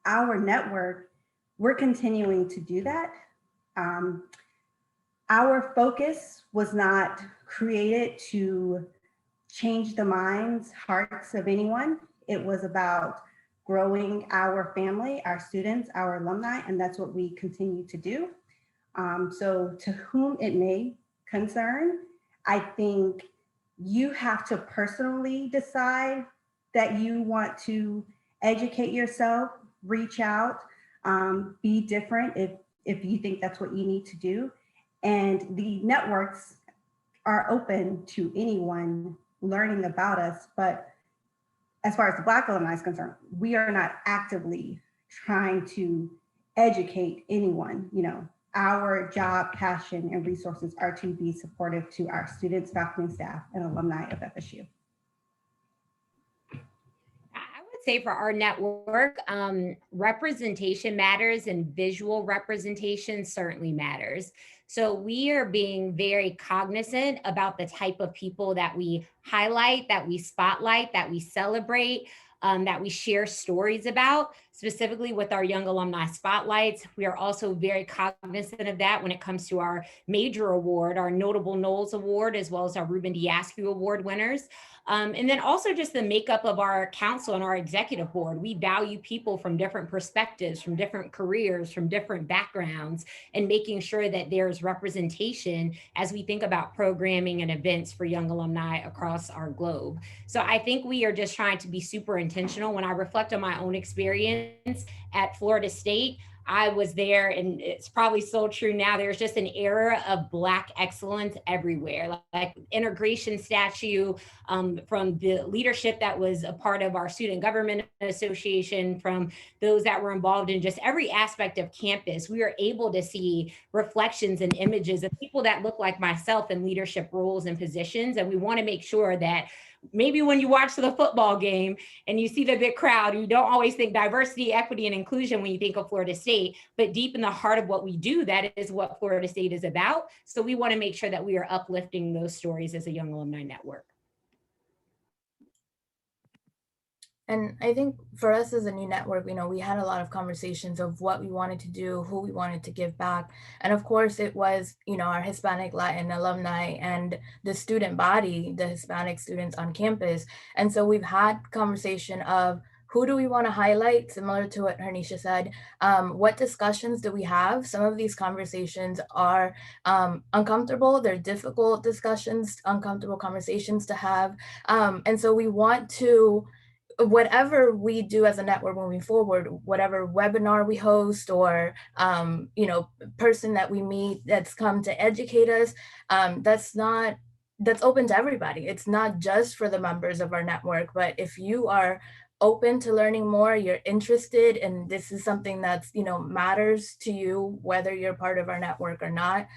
S8: Our network, we're continuing to do that. Our focus was not created to change the minds, hearts of anyone. It was about growing our family, our students, our alumni, and that's what we continue to do. So to whom it may concern, I think you have to personally decide that you want to educate yourself, reach out, be different if you think that's what you need to do. And the networks are open to anyone learning about us. But as far as the Black alumni is concerned, we are not actively trying to educate anyone. You know, our job, passion, and resources are to be supportive to our students, faculty, and staff, and alumni of FSU.
S5: Say for our network, representation matters, and visual representation certainly matters. So we are being very cognizant about the type of people that we highlight, that we spotlight, that we celebrate, that we share stories about, specifically with our Young Alumni Spotlights. We are also very cognizant of that when it comes to our major award, our Notable Knowles Award, as well as our Ruben D. Askew Award winners. And then also just the makeup of our council and our executive board. We value people from different perspectives, from different careers, from different backgrounds, and making sure that there's representation as we think about programming and events for young alumni across our globe. So I think we are just trying to be super intentional. When I reflect on my own experience at Florida State, I was there, and it's probably so true now. There's just an era of Black excellence everywhere, like integration statue from the leadership that was a part of our Student Government Association, from those that were involved in just every aspect of campus. We were able to see reflections and images of people that look like myself in leadership roles and positions. And we want to make sure that maybe when you watch the football game and you see the big crowd, you don't always think diversity, equity, and inclusion when you think of Florida State, but deep in the heart of what we do, that is what Florida State is about. So we want to make sure that we are uplifting those stories as a Young Alumni Network.
S6: And I think for us as a new network, we had a lot of conversations of what we wanted to do, who we wanted to give back. And of course it was, our Hispanic Latin alumni and the student body, the Hispanic students on campus. And so we've had conversation of who do we want to highlight, similar to what Hernisha said, what discussions do we have? Some of these conversations are uncomfortable, they're difficult discussions, uncomfortable conversations to have. And so we want to, whatever we do as a network moving forward, whatever webinar we host or, person that we meet that's come to educate us, that's open to everybody. It's not just for the members of our network, but if you are open to learning more, you're interested, and this is something that's, matters to you, whether you're part of our network or not,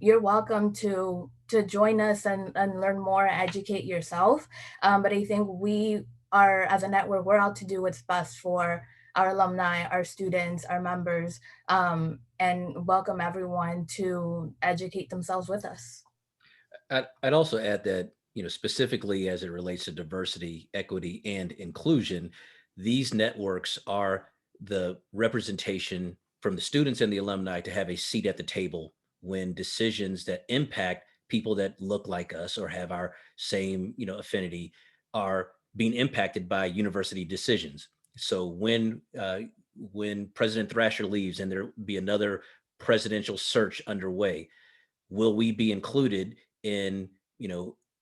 S6: you're welcome to join us and learn more, educate yourself. But I think we are, as a network, we're out to do what's best for our alumni, our students, our members, and welcome everyone to educate themselves with us.
S2: I'd also add that, specifically as it relates to diversity, equity, and inclusion, these networks are the representation from the students and the alumni to have a seat at the table when decisions that impact people that look like us or have our same, affinity are being impacted by university decisions. So when President Thrasher leaves and there be another presidential search underway, will we be included in,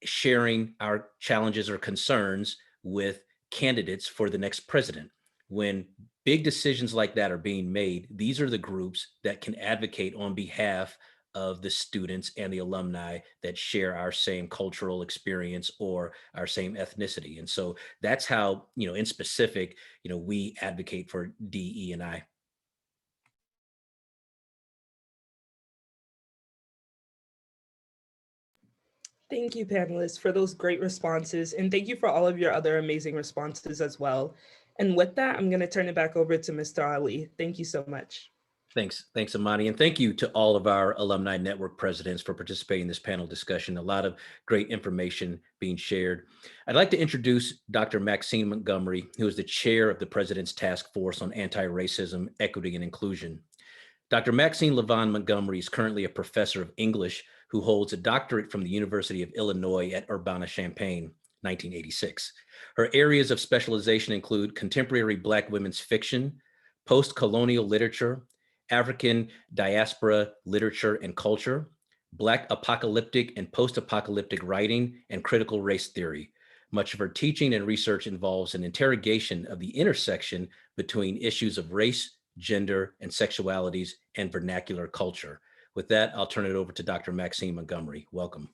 S2: sharing our challenges or concerns with candidates for the next president? When big decisions like that are being made, these are the groups that can advocate on behalf of the students and the alumni that share our same cultural experience or our same ethnicity. And so that's how, in specific, we advocate for DE&I.
S4: Thank you, panelists, for those great responses. And thank you for all of your other amazing responses as well. And with that, I'm going to turn it back over to Mr. Ali. Thank you so much.
S2: Thanks, Amani. And thank you to all of our Alumni Network presidents for participating in this panel discussion. A lot of great information being shared. I'd like to introduce Dr. Maxine Montgomery, who is the chair of the President's Task Force on Anti-Racism, Equity, and Inclusion. Dr. Maxine Levon Montgomery is currently a professor of English who holds a doctorate from the University of Illinois at Urbana-Champaign, 1986. Her areas of specialization include contemporary Black women's fiction, post-colonial literature, African diaspora literature and culture, Black apocalyptic and post-apocalyptic writing, and critical race theory. Much of her teaching and research involves an interrogation of the intersection between issues of race, gender, and sexualities and vernacular culture. With that, I'll turn it over to Dr. Maxine Montgomery. Welcome.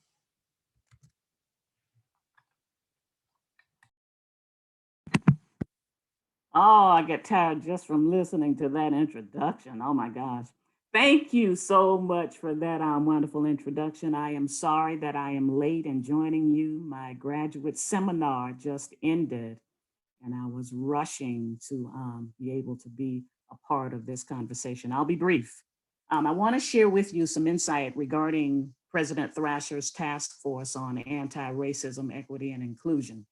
S12: Oh, I get tired just from listening to that introduction. Oh my gosh. Thank you so much for that wonderful introduction. I am sorry that I am late in joining you. My graduate seminar just ended and I was rushing to be able to be a part of this conversation. I'll be brief. I want to share with you some insight regarding President Thrasher's task force on anti-racism, equity, and inclusion.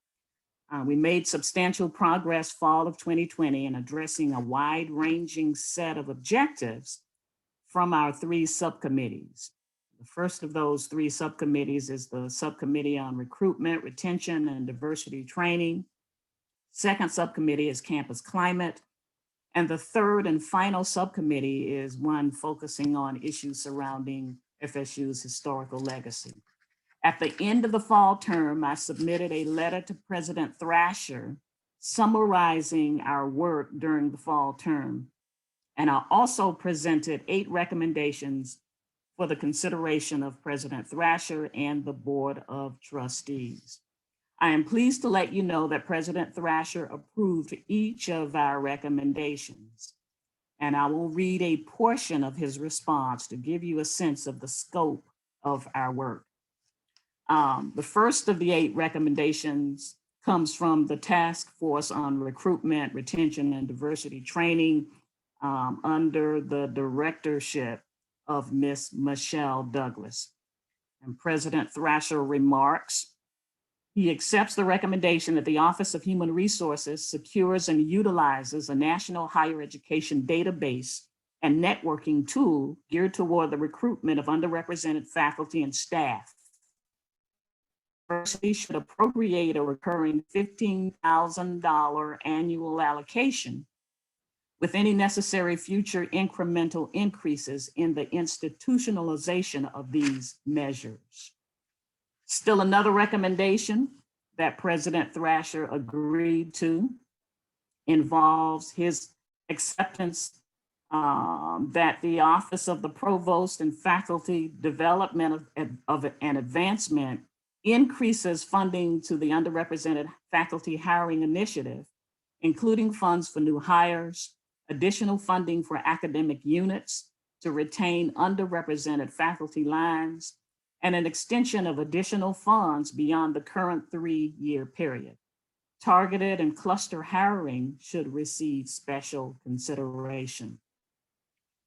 S12: We made substantial progress fall of 2020 in addressing a wide-ranging set of objectives from our 3 subcommittees. The first of those 3 subcommittees is the Subcommittee on Recruitment, Retention, and Diversity Training. Second subcommittee is Campus Climate. And the third and final subcommittee is one focusing on issues surrounding FSU's historical legacy. At the end of the fall term, I submitted a letter to President Thrasher summarizing our work during the fall term. And I also presented 8 recommendations for the consideration of President Thrasher and the Board of Trustees. I am pleased to let you know that President Thrasher approved each of our recommendations. And I will read a portion of his response to give you a sense of the scope of our work. The first of the 8 recommendations comes from the Task Force on Recruitment, Retention, and Diversity Training under the directorship of Ms. Michelle Douglas. And President Thrasher remarks, he accepts the recommendation that the Office of Human Resources secures and utilizes a national higher education database and networking tool geared toward the recruitment of underrepresented faculty and staff. The university should appropriate a recurring $15,000 annual allocation with any necessary future incremental increases in the institutionalization of these measures. Still another recommendation that President Thrasher agreed to involves his acceptance that the Office of the Provost and Faculty Development and Advancement increases funding to the Underrepresented Faculty Hiring Initiative, including funds for new hires, additional funding for academic units to retain underrepresented faculty lines, and an extension of additional funds beyond the current 3-year period. Targeted and cluster hiring should receive special consideration.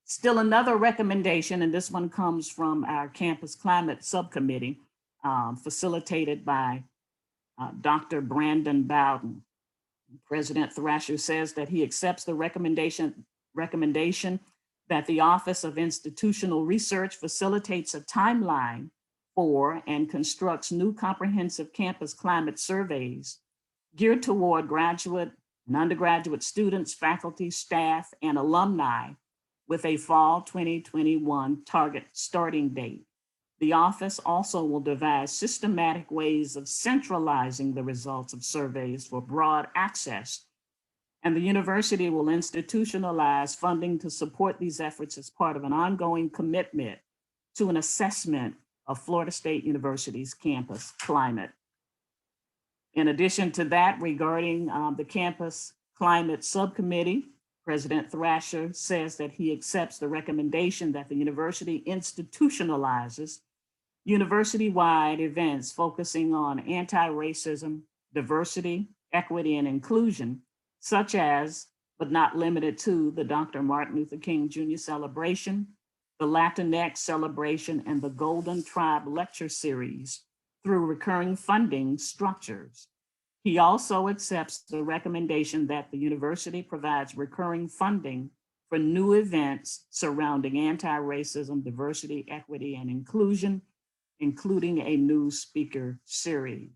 S12: Still another recommendation, and this one comes from our Campus Climate Subcommittee, facilitated by Dr. Brandon Bowden. President Thrasher says that he accepts the recommendation that the Office of Institutional Research facilitates a timeline for and constructs new comprehensive campus climate surveys geared toward graduate and undergraduate students, faculty, staff, and alumni with a fall 2021 target starting date. The office also will devise systematic ways of centralizing the results of surveys for broad access, and the university will institutionalize funding to support these efforts as part of an ongoing commitment to an assessment of Florida State University's campus climate. In addition to that, regarding the Campus Climate Subcommittee, President Thrasher says that he accepts the recommendation that the university institutionalizes university-wide events focusing on anti-racism, diversity, equity, and inclusion, such as, but not limited to, the Dr. Martin Luther King Jr. celebration, the Latinx celebration, and the Golden Tribe Lecture Series through recurring funding structures. He also accepts the recommendation that the university provides recurring funding for new events surrounding anti-racism, diversity, equity, and inclusion, including a new speaker series.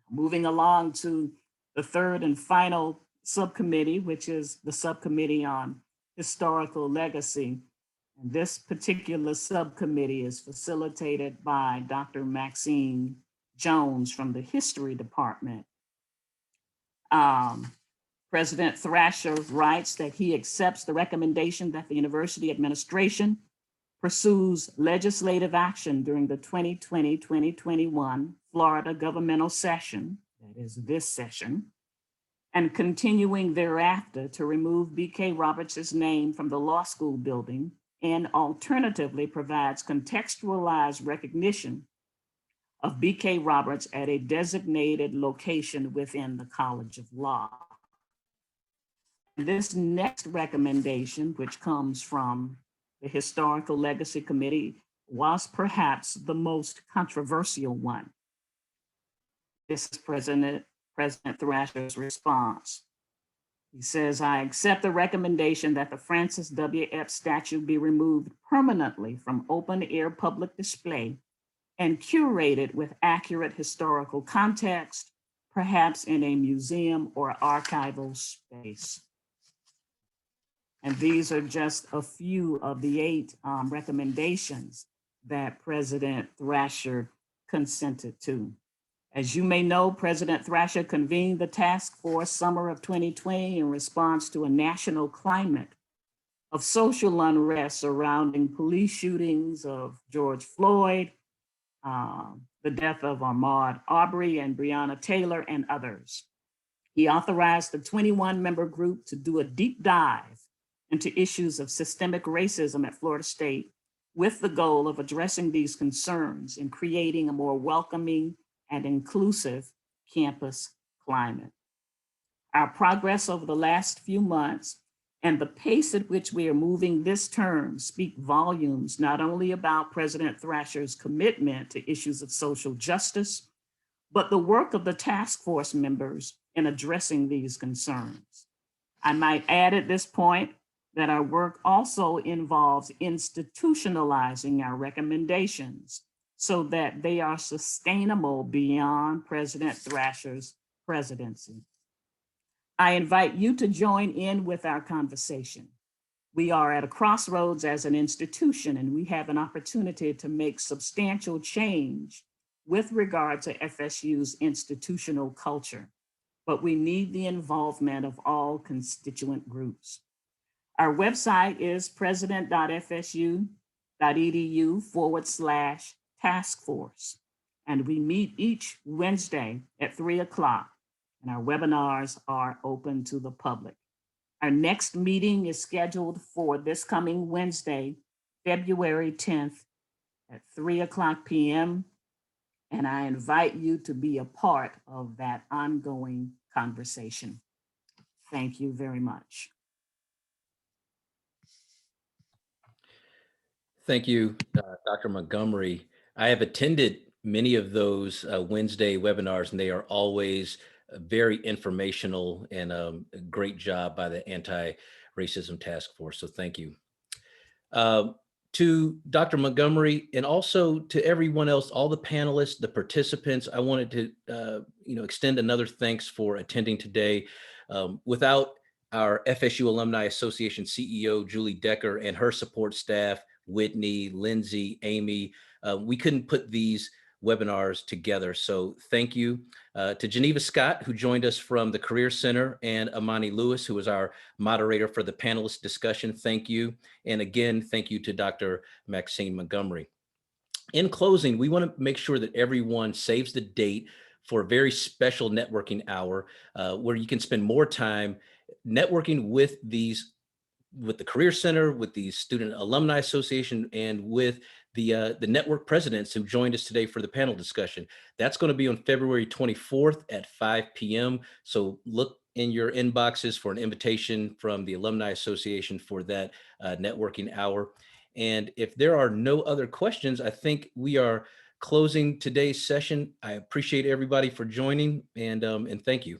S12: Moving along to the third and final subcommittee, which is the Subcommittee on Historical Legacy. And this particular subcommittee is facilitated by Dr. Maxine Jones from the History Department. President Thrasher writes that he accepts the recommendation that the university administration pursues legislative action during the 2020-2021 Florida governmental session, that is this session, and continuing thereafter to remove B.K. Roberts' name from the law school building, and alternatively provides contextualized recognition of B.K. Roberts at a designated location within the College of Law. This next recommendation, which comes from the Historical Legacy Committee, was perhaps the most controversial one. This is President Thrasher's response. He says, I accept the recommendation that the Francis W. Epps statue be removed permanently from open air public display and curated with accurate historical context, perhaps in a museum or archival space. And these are just a few of the 8 recommendations that President Thrasher consented to. As you may know, President Thrasher convened the task force summer of 2020 in response to a national climate of social unrest surrounding police shootings of George Floyd, the death of Ahmaud Arbery and Breonna Taylor, and others. He authorized the 21-member group to do a deep dive into issues of systemic racism at Florida State with the goal of addressing these concerns and creating a more welcoming and inclusive campus climate. Our progress over the last few months and the pace at which we are moving this term speak volumes not only about President Thrasher's commitment to issues of social justice, but the work of the task force members in addressing these concerns. I might add at this point that our work also involves institutionalizing our recommendations so that they are sustainable beyond President Thrasher's presidency. I invite you to join in with our conversation. We are at a crossroads as an institution, and we have an opportunity to make substantial change with regard to FSU's institutional culture, but we need the involvement of all constituent groups. Our website is president.fsu.edu/task force, and we meet each Wednesday at 3 o'clock, and our webinars are open to the public. Our next meeting is scheduled for this coming Wednesday, February 10th at 3 o'clock p.m. And I invite you to be a part of that ongoing conversation. Thank you very much.
S2: Thank you, Dr. Montgomery. I have attended many of those Wednesday webinars, and they are always very informational, and a great job by the Anti-Racism Task Force. So thank you. To Dr. Montgomery, and also to everyone else, all the panelists, the participants, I wanted to extend another thanks for attending today. Without our FSU Alumni Association CEO, Julie Decker, and her support staff, Whitney, Lindsay, Amy, we couldn't put these webinars together. So thank you to Geneva Scott, who joined us from the Career Center, and Amani Lewis, who was our moderator for the panelist discussion. Thank you. And again, thank you to Dr. Maxine Montgomery. In closing, we want to make sure that everyone saves the date for a very special networking hour where you can spend more time networking with the Career Center, with the Student Alumni Association, and with the network presidents who joined us today for the panel discussion. That's going to be on February 24th at 5 p.m. So look in your inboxes for an invitation from the Alumni Association for that networking hour. And if there are no other questions, I think we are closing today's session. I appreciate everybody for joining, and thank you.